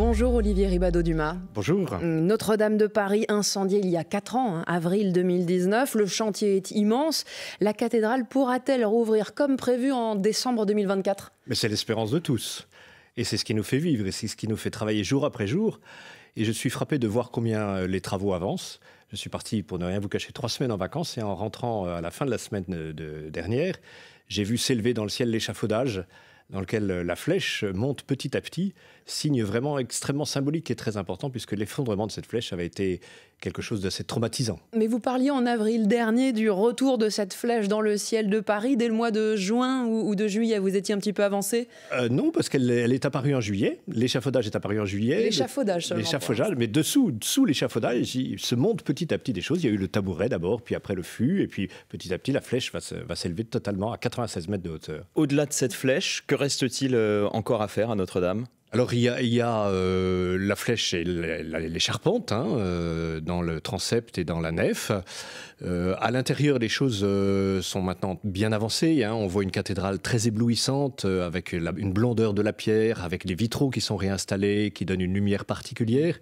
Bonjour Olivier Ribadeau-Dumas. Bonjour. Notre-Dame de Paris incendiée il y a 4 ans, avril 2019. Le chantier est immense. La cathédrale pourra-t-elle rouvrir comme prévu en décembre 2024 ? Mais c'est l'espérance de tous. Et c'est ce qui nous fait vivre et c'est ce qui nous fait travailler jour après jour. Et je suis frappé de voir combien les travaux avancent. Je suis parti, pour ne rien vous cacher, 3 semaines en vacances. Et en rentrant à la fin de la semaine dernière, j'ai vu s'élever dans le ciel l'échafaudage dans lequel la flèche monte petit à petit, signe vraiment extrêmement symbolique et très important, puisque l'effondrement de cette flèche avait été quelque chose d'assez traumatisant. Mais vous parliez en avril dernier du retour de cette flèche dans le ciel de Paris dès le mois de juin ou de juillet. Vous étiez un petit peu avancé ? Non, parce qu'elle est apparue en juillet. L'échafaudage est apparu en juillet. L'échafaudage seulement. L'échafaudage, mais dessous l'échafaudage, il se monte petit à petit des choses. Il y a eu le tabouret d'abord, puis après le fût, et puis petit à petit, la flèche va s'élever totalement à 96 mètres de hauteur. Au-delà de cette flèche, que reste-t-il encore à faire à Notre-Dame ? Alors, il y a la flèche et les charpentes dans le transept et dans la nef. À l'intérieur, les choses sont maintenant bien avancées. On voit une cathédrale très éblouissante avec une blondeur de la pierre, avec des vitraux qui sont réinstallés, qui donnent une lumière particulière.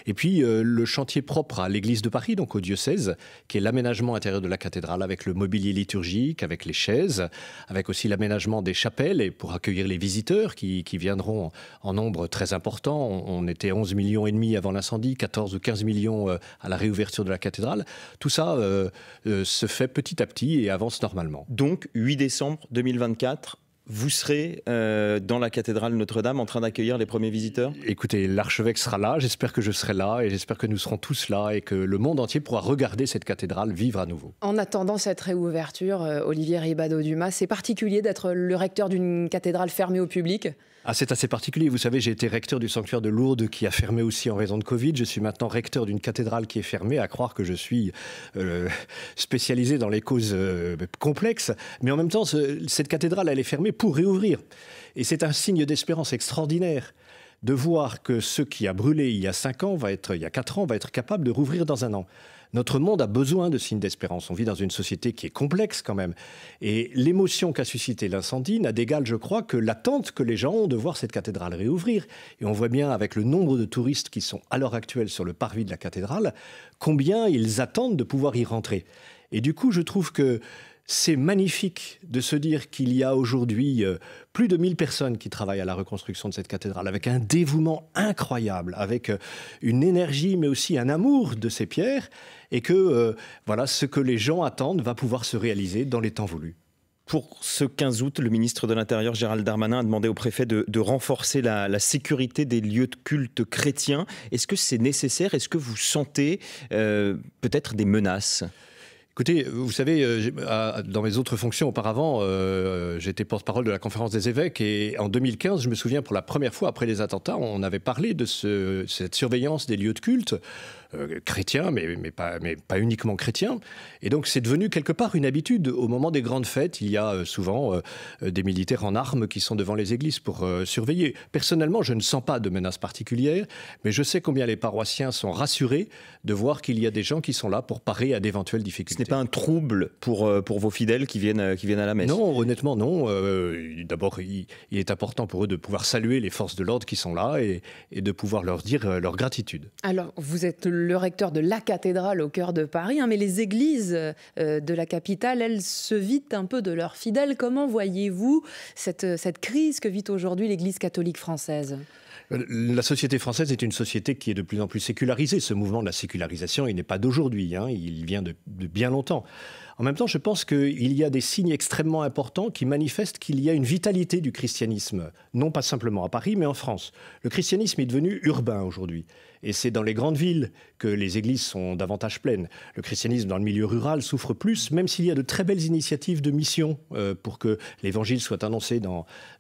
Et puis, le chantier propre à l'église de Paris, donc au diocèse, qui est l'aménagement intérieur de la cathédrale avec le mobilier liturgique, avec les chaises, avec aussi l'aménagement des chapelles et pour accueillir les visiteurs qui viendront en nombre très important. On était 11,5 millions avant l'incendie, 14 ou 15 millions à la réouverture de la cathédrale. Tout ça se fait petit à petit et avance normalement. Donc, 8 décembre 2024, vous serez dans la cathédrale Notre-Dame en train d'accueillir les premiers visiteurs ? Écoutez, l'archevêque sera là, j'espère que je serai là et j'espère que nous serons tous là et que le monde entier pourra regarder cette cathédrale vivre à nouveau. En attendant cette réouverture, Olivier Ribadeau-Dumas, c'est particulier d'être le recteur d'une cathédrale fermée au public ? C'est assez particulier. Vous savez, j'ai été recteur du sanctuaire de Lourdes qui a fermé aussi en raison de Covid. Je suis maintenant recteur d'une cathédrale qui est fermée, à croire que je suis spécialisé dans les causes complexes. Mais en même temps, cette cathédrale, elle est fermée pour réouvrir. Et c'est un signe d'espérance extraordinaire de voir que ce qui a brûlé il y a 4 ans, va être capable de rouvrir dans 1 an. Notre monde a besoin de signes d'espérance. On vit dans une société qui est complexe quand même. Et l'émotion qu'a suscité l'incendie n'a d'égal, je crois, que l'attente que les gens ont de voir cette cathédrale réouvrir. Et on voit bien avec le nombre de touristes qui sont à l'heure actuelle sur le parvis de la cathédrale, combien ils attendent de pouvoir y rentrer. Et du coup, je trouve que c'est magnifique de se dire qu'il y a aujourd'hui plus de 1000 personnes qui travaillent à la reconstruction de cette cathédrale, avec un dévouement incroyable, avec une énergie, mais aussi un amour de ces pierres, et que ce que les gens attendent va pouvoir se réaliser dans les temps voulus. Pour ce 15 août, le ministre de l'Intérieur, Gérald Darmanin, a demandé au préfet de renforcer la sécurité des lieux de culte chrétiens. Est-ce que c'est nécessaire ? Est-ce que vous sentez peut-être des menaces ? Écoutez, vous savez, dans mes autres fonctions auparavant, j'étais porte-parole de la Conférence des évêques et en 2015, je me souviens pour la première fois après les attentats, on avait parlé de cette surveillance des lieux de culte chrétiens, mais pas uniquement chrétiens. Et donc c'est devenu quelque part une habitude. Au moment des grandes fêtes, il y a souvent des militaires en armes qui sont devant les églises pour surveiller. Personnellement, je ne sens pas de menace particulière, mais je sais combien les paroissiens sont rassurés de voir qu'il y a des gens qui sont là pour parer à d'éventuelles difficultés. Ce n'est pas un trouble pour vos fidèles qui viennent à la messe ? Non, honnêtement, non. D'abord, il est important pour eux de pouvoir saluer les forces de l'ordre qui sont là et de pouvoir leur dire leur gratitude. Alors, vous êtes le recteur de la cathédrale au cœur de Paris, mais les églises de la capitale, elles se vident un peu de leurs fidèles. Comment voyez-vous cette crise que vit aujourd'hui l'Église catholique française ? La société française est une société qui est de plus en plus sécularisée. Ce mouvement de la sécularisation, il n'est pas d'aujourd'hui, il vient de bien longtemps. En même temps, je pense qu'il y a des signes extrêmement importants qui manifestent qu'il y a une vitalité du christianisme, non pas simplement à Paris, mais en France. Le christianisme est devenu urbain aujourd'hui. Et c'est dans les grandes villes que les églises sont davantage pleines. Le christianisme dans le milieu rural souffre plus, même s'il y a de très belles initiatives de mission pour que l'évangile soit annoncé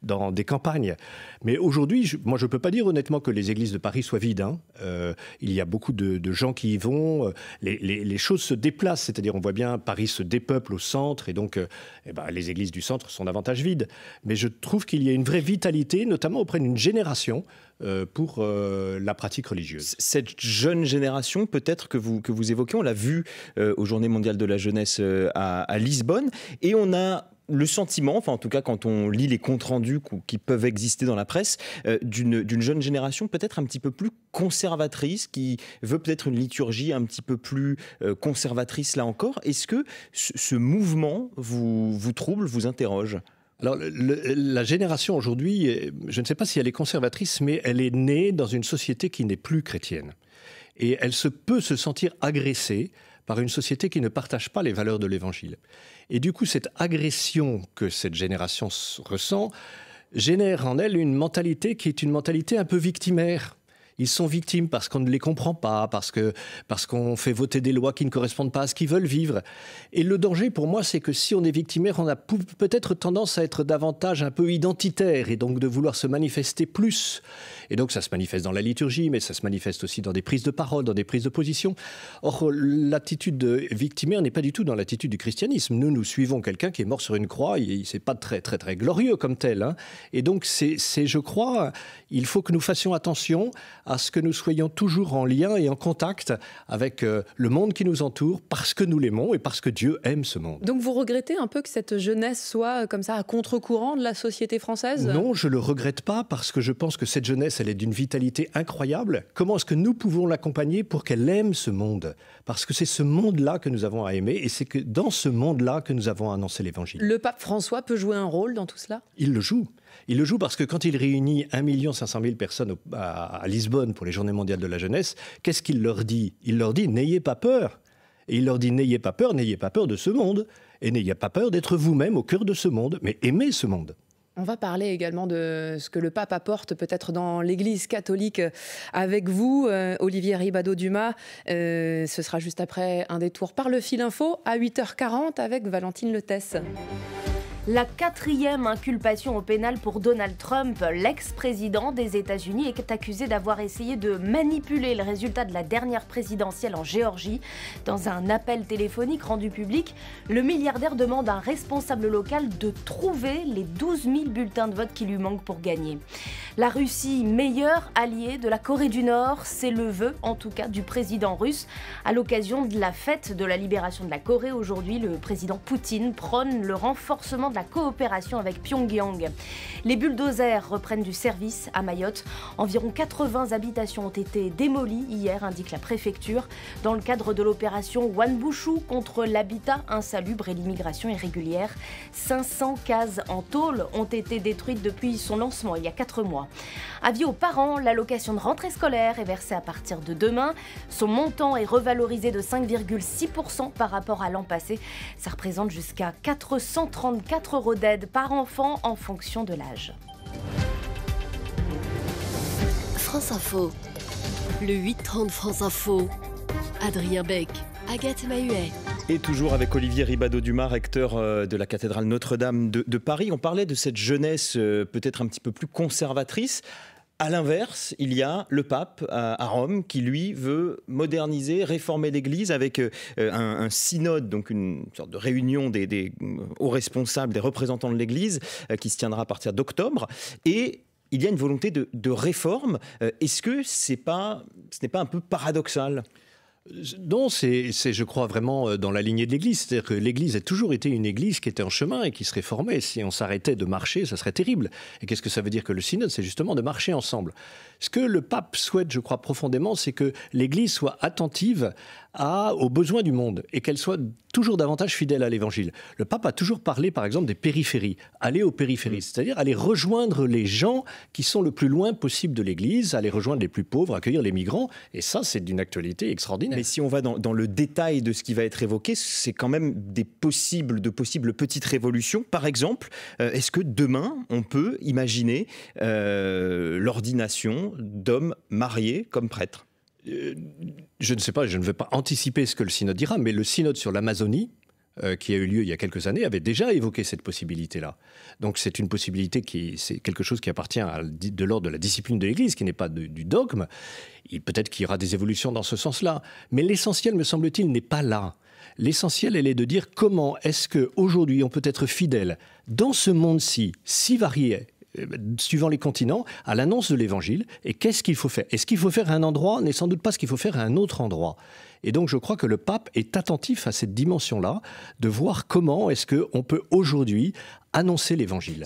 dans des campagnes. Mais aujourd'hui, moi je ne peux pas dire honnêtement que les églises de Paris soient vides. Il y a beaucoup de gens qui y vont. Les choses se déplacent, c'est-à-dire on voit bien Paris se dépeuple au centre et donc les églises du centre sont davantage vides. Mais je trouve qu'il y a une vraie vitalité, notamment auprès d'une génération pour la pratique religieuse. Cette jeune génération, peut-être que vous évoquez, on l'a vu aux Journées mondiales de la jeunesse à Lisbonne, et on a le sentiment, enfin en tout cas quand on lit les comptes rendus qui peuvent exister dans la presse, d'une jeune génération peut-être un petit peu plus conservatrice, qui veut peut-être une liturgie un petit peu plus conservatrice là encore. Est-ce que ce mouvement vous trouble, vous interroge ? Alors, la génération aujourd'hui, je ne sais pas si elle est conservatrice, mais elle est née dans une société qui n'est plus chrétienne. Et elle peut se sentir agressée par une société qui ne partage pas les valeurs de l'Évangile. Et du coup, cette agression que cette génération ressent génère en elle une mentalité qui est une mentalité un peu victimaire. Ils sont victimes parce qu'on ne les comprend pas, parce qu'on fait voter des lois qui ne correspondent pas à ce qu'ils veulent vivre. Et le danger pour moi, c'est que si on est victimaire, on a peut-être tendance à être davantage un peu identitaire et donc de vouloir se manifester plus. Et donc ça se manifeste dans la liturgie, mais ça se manifeste aussi dans des prises de parole, dans des prises de position. Or, l'attitude victimaire n'est pas du tout dans l'attitude du christianisme. Nous suivons quelqu'un qui est mort sur une croix, c'est pas très, très, très glorieux comme tel, hein. Et donc, je crois, il faut que nous fassions attention à ce que nous soyons toujours en lien et en contact avec le monde qui nous entoure, parce que nous l'aimons et parce que Dieu aime ce monde. Donc vous regrettez un peu que cette jeunesse soit comme ça à contre-courant de la société française ? Non, je ne le regrette pas, parce que je pense que cette jeunesse, elle est d'une vitalité incroyable. Comment est-ce que nous pouvons l'accompagner pour qu'elle aime ce monde ? Parce que c'est ce monde-là que nous avons à aimer, et c'est que dans ce monde-là que nous avons à annoncer l'Évangile. Le pape François peut jouer un rôle dans tout cela ? Il le joue. Il le joue parce que quand il réunit 1 500 000 personnes à Lisbonne pour les Journées mondiales de la jeunesse, qu'est-ce qu'il leur dit ? Il leur dit « n'ayez pas peur ». Et il leur dit « n'ayez pas peur de ce monde. Et n'ayez pas peur d'être vous-même au cœur de ce monde, mais aimez ce monde ». On va parler également de ce que le pape apporte peut-être dans l'Église catholique avec vous, Olivier Ribadeau-Dumas. Ce sera juste après un détour par le fil info à 8h40 avec Valentine Letesse. La 4e inculpation au pénal pour Donald Trump, l'ex-président des États-Unis, est accusé d'avoir essayé de manipuler le résultat de la dernière présidentielle en Géorgie. Dans un appel téléphonique rendu public, le milliardaire demande à un responsable local de trouver les 12 000 bulletins de vote qui lui manquent pour gagner. La Russie, meilleur allié de la Corée du Nord, c'est le vœu, en tout cas, du président russe. À l'occasion de la fête de la libération de la Corée, aujourd'hui, le président Poutine prône le renforcement de la coopération avec Pyongyang. Les bulldozers reprennent du service à Mayotte. Environ 80 habitations ont été démolies hier, indique la préfecture, dans le cadre de l'opération Wanbushu contre l'habitat insalubre et l'immigration irrégulière. 500 cases en tôle ont été détruites depuis son lancement il y a 4 mois. Avis aux parents, l'allocation de rentrée scolaire est versée à partir de demain. Son montant est revalorisé de 5,6% par rapport à l'an passé. Ça représente jusqu'à 434 € d'aide par enfant en fonction de l'âge. France Info, le 8-30 France Info, Adrien Beck, Agathe Mahuet. Et toujours avec Olivier Ribadeau-Dumas, recteur de la cathédrale Notre-Dame de Paris. On parlait de cette jeunesse peut-être un petit peu plus conservatrice. À l'inverse, il y a le pape à Rome qui, lui, veut moderniser, réformer l'Église avec un synode, donc une sorte de réunion des hauts responsables, des représentants de l'Église, qui se tiendra à partir d'octobre. Et il y a une volonté de réforme. Est-ce que ce n'est pas un peu paradoxal ? Non, c'est, je crois, vraiment dans la lignée de l'Église. C'est-à-dire que l'Église a toujours été une Église qui était en chemin et qui se réformait. Si on s'arrêtait de marcher, ça serait terrible. Et qu'est-ce que ça veut dire que le synode ? C'est justement de marcher ensemble. Ce que le pape souhaite, je crois profondément, c'est que l'Église soit attentive aux besoins du monde et qu'elle soit toujours davantage fidèle à l'Évangile. Le pape a toujours parlé, par exemple, des périphéries. Aller aux périphéries, c'est-à-dire aller rejoindre les gens qui sont le plus loin possible de l'Église, aller rejoindre les plus pauvres, accueillir les migrants. Et ça, c'est d'une actualité extraordinaire. Mais si on va dans le détail de ce qui va être évoqué, c'est quand même de possibles petites révolutions. Par exemple, est-ce que demain, on peut imaginer l'ordination d'hommes mariés comme prêtres ? Je ne sais pas, je ne vais pas anticiper ce que le synode dira, mais le synode sur l'Amazonie, qui a eu lieu il y a quelques années, avait déjà évoqué cette possibilité-là. Donc c'est une possibilité c'est quelque chose qui appartient de l'ordre de la discipline de l'Église, qui n'est pas du dogme. Peut-être qu'il y aura des évolutions dans ce sens-là. Mais l'essentiel, me semble-t-il, n'est pas là. L'essentiel, elle est de dire comment est-ce qu'aujourd'hui on peut être fidèle dans ce monde-ci, si varié, suivant les continents, à l'annonce de l'Évangile. Et qu'est-ce qu'il faut faire? Et ce qu'il faut faire à un endroit n'est sans doute pas ce qu'il faut faire à un autre endroit. Et donc je crois que le pape est attentif à cette dimension-là, de voir comment est-ce qu'on peut aujourd'hui annoncer l'Évangile.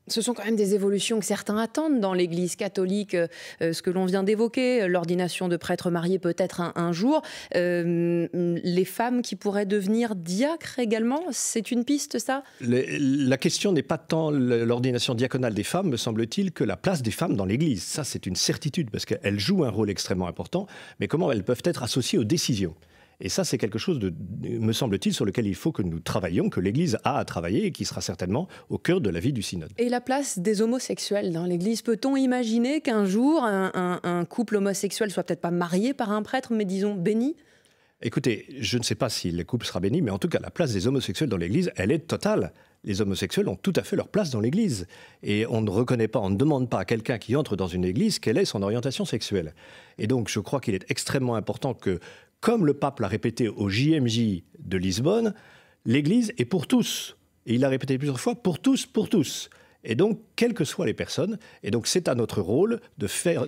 Ce sont quand même des évolutions que certains attendent dans l'Église catholique, ce que l'on vient d'évoquer, l'ordination de prêtres mariés peut-être un jour, les femmes qui pourraient devenir diacres également, c'est une piste ça? La question n'est pas tant l'ordination diaconale des femmes, me semble-t-il, que la place des femmes dans l'Église. Ça, c'est une certitude, parce qu'elles jouent un rôle extrêmement important, mais comment elles peuvent être associées aux décisions? Et ça, c'est quelque chose, me semble-t-il, sur lequel il faut que nous travaillions, que l'Église a à travailler et qui sera certainement au cœur de la vie du synode. Et la place des homosexuels dans l'Église, peut-on imaginer qu'un jour, un couple homosexuel soit peut-être pas marié par un prêtre, mais disons béni? Écoutez, je ne sais pas si le couple sera béni, mais en tout cas, la place des homosexuels dans l'Église, elle est totale. Les homosexuels ont tout à fait leur place dans l'Église. Et on ne reconnaît pas, on ne demande pas à quelqu'un qui entre dans une Église quelle est son orientation sexuelle. Et donc, je crois qu'il est extrêmement important que, comme le pape l'a répété au JMJ de Lisbonne, l'Église est pour tous. Et il l'a répété plusieurs fois, pour tous, pour tous. Et donc, quelles que soient les personnes, et donc c'est notre rôle de faire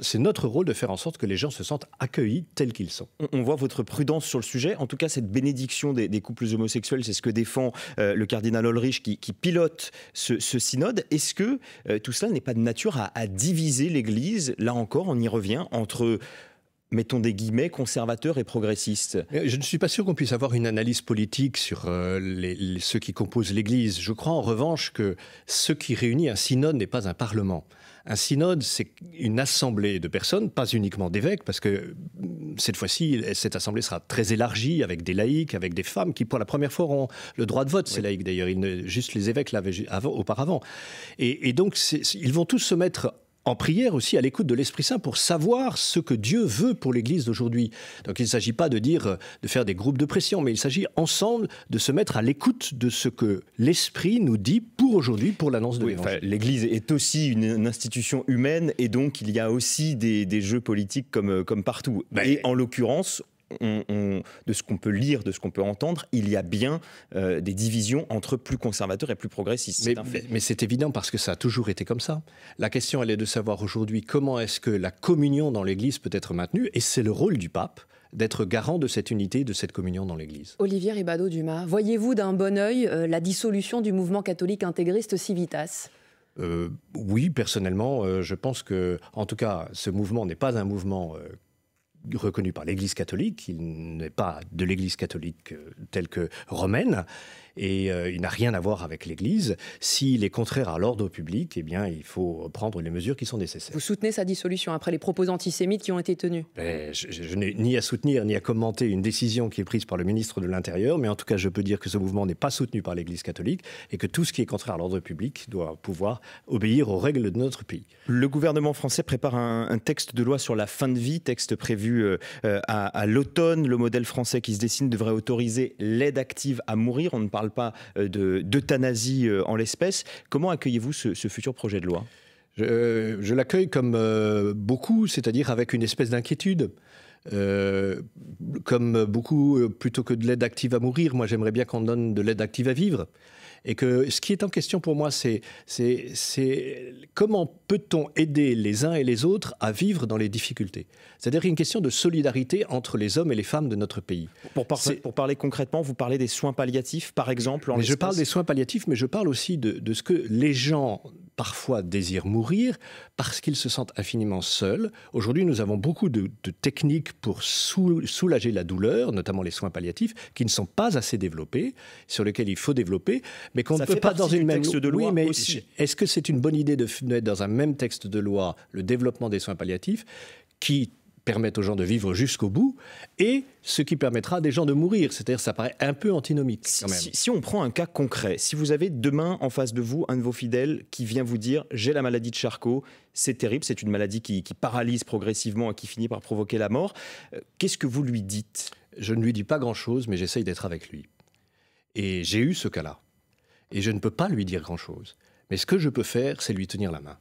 en sorte que les gens se sentent accueillis tels qu'ils sont. On voit votre prudence sur le sujet. En tout cas, cette bénédiction des couples homosexuels, c'est ce que défend le cardinal Ulrich qui pilote ce synode. Est-ce que tout cela n'est pas de nature à diviser l'Église? Là encore, on y revient entre, mettons des guillemets, conservateurs et progressistes. Je ne suis pas sûr qu'on puisse avoir une analyse politique sur ceux qui composent l'Église. Je crois en revanche que ce qui réunit un synode n'est pas un parlement. Un synode, c'est une assemblée de personnes, pas uniquement d'évêques, parce que cette fois-ci, cette assemblée sera très élargie, avec des laïcs, avec des femmes qui, pour la première fois, auront le droit de vote. Ces laïcs, d'ailleurs, juste les évêques l'avaient auparavant. Et donc, ils vont tous se mettre en prière aussi à l'écoute de l'Esprit Saint pour savoir ce que Dieu veut pour l'Église d'aujourd'hui. Donc il ne s'agit pas de faire des groupes de pression, mais il s'agit ensemble de se mettre à l'écoute de ce que l'Esprit nous dit pour aujourd'hui, pour l'annonce de l'Évangile. L'Église est aussi une institution humaine et donc il y a aussi des jeux politiques comme partout. Et en l'occurrence, de ce qu'on peut lire, de ce qu'on peut entendre, il y a bien des divisions entre plus conservateurs et plus progressistes. Mais c'est évident parce que ça a toujours été comme ça. La question, elle est de savoir aujourd'hui comment est-ce que la communion dans l'Église peut être maintenue, et c'est le rôle du pape d'être garant de cette unité, de cette communion dans l'Église. Olivier Ribadeau-Dumas, voyez-vous d'un bon œil la dissolution du mouvement catholique intégriste Civitas ? Oui, personnellement, je pense que, en tout cas, ce mouvement n'est pas un mouvement reconnu par l'Église catholique, il n'est pas de l'Église catholique telle que romaine, et il n'a rien à voir avec l'Église. S'il est contraire à l'ordre public, eh bien, il faut prendre les mesures qui sont nécessaires. Vous soutenez sa dissolution après les propos antisémites qui ont été tenus? Je n'ai ni à soutenir ni à commenter une décision qui est prise par le ministre de l'Intérieur, mais en tout cas, je peux dire que ce mouvement n'est pas soutenu par l'Église catholique et que tout ce qui est contraire à l'ordre public doit pouvoir obéir aux règles de notre pays. Le gouvernement français prépare un texte de loi sur la fin de vie, texte prévu à l'automne. Le modèle français qui se dessine devrait autoriser l'aide active à mourir. On ne parle pas d'euthanasie en l'espèce. Comment accueillez-vous ce futur projet de loi ? Je l'accueille comme beaucoup, c'est-à-dire avec une espèce d'inquiétude. Comme beaucoup, plutôt que de l'aide active à mourir, moi j'aimerais bien qu'on donne de l'aide active à vivre. Et que ce qui est en question pour moi, c'est comment peut-on aider les uns et les autres à vivre dans les difficultés. C'est-à-dire qu'il y a une question de solidarité entre les hommes et les femmes de notre pays. Pour parler concrètement, vous parlez des soins palliatifs, par exemple. Je parle des soins palliatifs, mais je parle aussi de ce que les gens parfois désirent mourir parce qu'ils se sentent infiniment seuls. Aujourd'hui, nous avons beaucoup de techniques pour soulager la douleur, notamment les soins palliatifs, qui ne sont pas assez développés, sur lesquels il faut développer, mais qu'on ne peut pas dans une même texte de loi. Oui, mais aussi. Est-ce que c'est une bonne idée de mettre dans un même texte de loi le développement des soins palliatifs qui permettent aux gens de vivre jusqu'au bout, et ce qui permettra à des gens de mourir. C'est-à-dire ça paraît un peu antinomique quand même. Si on prend un cas concret, si vous avez demain en face de vous un de vos fidèles qui vient vous dire « j'ai la maladie de Charcot, c'est terrible, c'est une maladie qui paralyse progressivement et qui finit par provoquer la mort », qu'est-ce que vous lui dites ? Je ne lui dis pas grand-chose, mais j'essaye d'être avec lui. Et j'ai eu ce cas-là. Et je ne peux pas lui dire grand-chose. Mais ce que je peux faire, c'est lui tenir la main.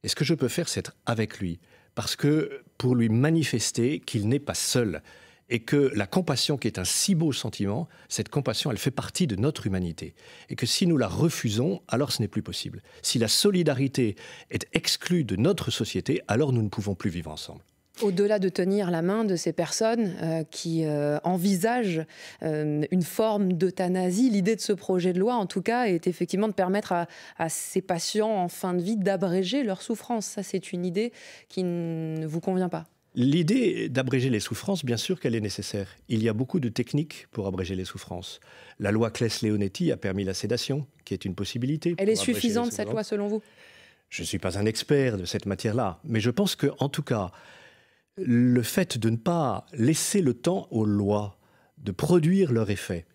Et ce que je peux faire, c'est être avec lui. Parce que pour lui manifester qu'il n'est pas seul Et que la compassion, qui est un si beau sentiment, cette compassion, elle fait partie de notre humanité. Et que si nous la refusons, alors ce n'est plus possible. Si la solidarité est exclue de notre société, alors nous ne pouvons plus vivre ensemble. Au-delà de tenir la main de ces personnes qui envisagent une forme d'euthanasie, l'idée de ce projet de loi, en tout cas, est effectivement de permettre à ces patients en fin de vie d'abréger leur souffrance. Ça, c'est une idée qui ne vous convient pas? L'idée d'abréger les souffrances, bien sûr qu'elle est nécessaire. Il y a beaucoup de techniques pour abréger les souffrances. La loi Claes-Leonetti a permis la sédation, qui est une possibilité. Elle est suffisante, cette loi, selon vous? Je ne suis pas un expert de cette matière-là, mais je pense qu'en tout cas, le fait de ne pas laisser le temps aux lois de produire leur effet,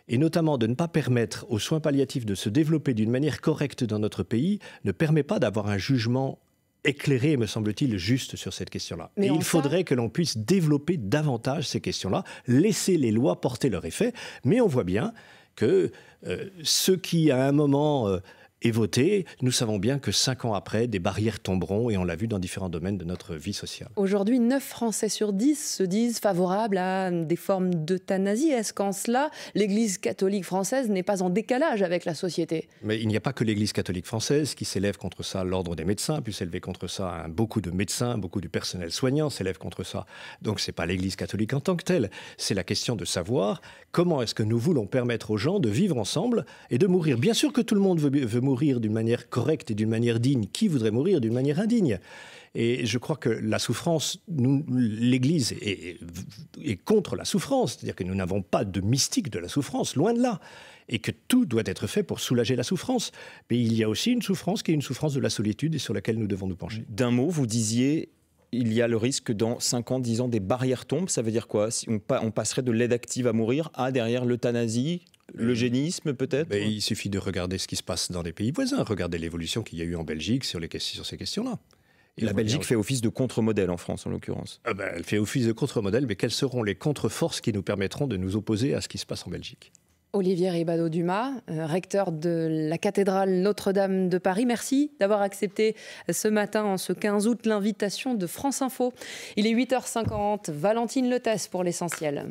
et notamment de ne pas permettre aux soins palliatifs de se développer d'une manière correcte dans notre pays, ne permet pas d'avoir un jugement éclairé, me semble-t-il, juste sur cette question-là. Et il faudrait que l'on puisse développer davantage ces questions-là, laisser les lois porter leur effet, mais on voit bien que ce qui, à un moment, est voté, nous savons bien que 5 ans après, des barrières tomberont, et on l'a vu dans différents domaines de notre vie sociale. Aujourd'hui, 9 Français sur 10 se disent favorables à des formes d'euthanasie. Est-ce qu'en cela, l'Église catholique française n'est pas en décalage avec la société? Mais il n'y a pas que l'Église catholique française qui s'élève contre ça. L'Ordre des médecins a pu s'élever contre ça. Beaucoup de médecins, beaucoup du personnel soignant s'élèvent contre ça. Donc ce n'est pas l'Église catholique en tant que telle. C'est la question de savoir comment est-ce que nous voulons permettre aux gens de vivre ensemble et de mourir. Bien sûr que tout le monde veut mourir d'une manière correcte et d'une manière digne. Qui voudrait mourir d'une manière indigne? Et je crois que la souffrance, l'Église est contre la souffrance. C'est-à-dire que nous n'avons pas de mystique de la souffrance, loin de là. Et que tout doit être fait pour soulager la souffrance. Mais il y a aussi une souffrance qui est une souffrance de la solitude et sur laquelle nous devons nous pencher. D'un mot, vous disiez... Il y a le risque que dans 5 ans, 10 ans, des barrières tombent. Ça veut dire quoi? Si on passerait de l'aide active à mourir à derrière l'euthanasie, l'eugénisme peut-être? Il suffit de regarder ce qui se passe dans les pays voisins. Regardez l'évolution qu'il y a eu en Belgique sur ces questions-là. Et la Belgique fait office de contre-modèle en France, en l'occurrence. Elle fait office de contre-modèle, mais quelles seront les contre-forces qui nous permettront de nous opposer à ce qui se passe en Belgique? Olivier Ribadeau-Dumas, recteur de la cathédrale Notre-Dame de Paris, merci d'avoir accepté ce matin, en ce 15 août, l'invitation de France Info. Il est 8h50, Valentine Letès pour l'essentiel.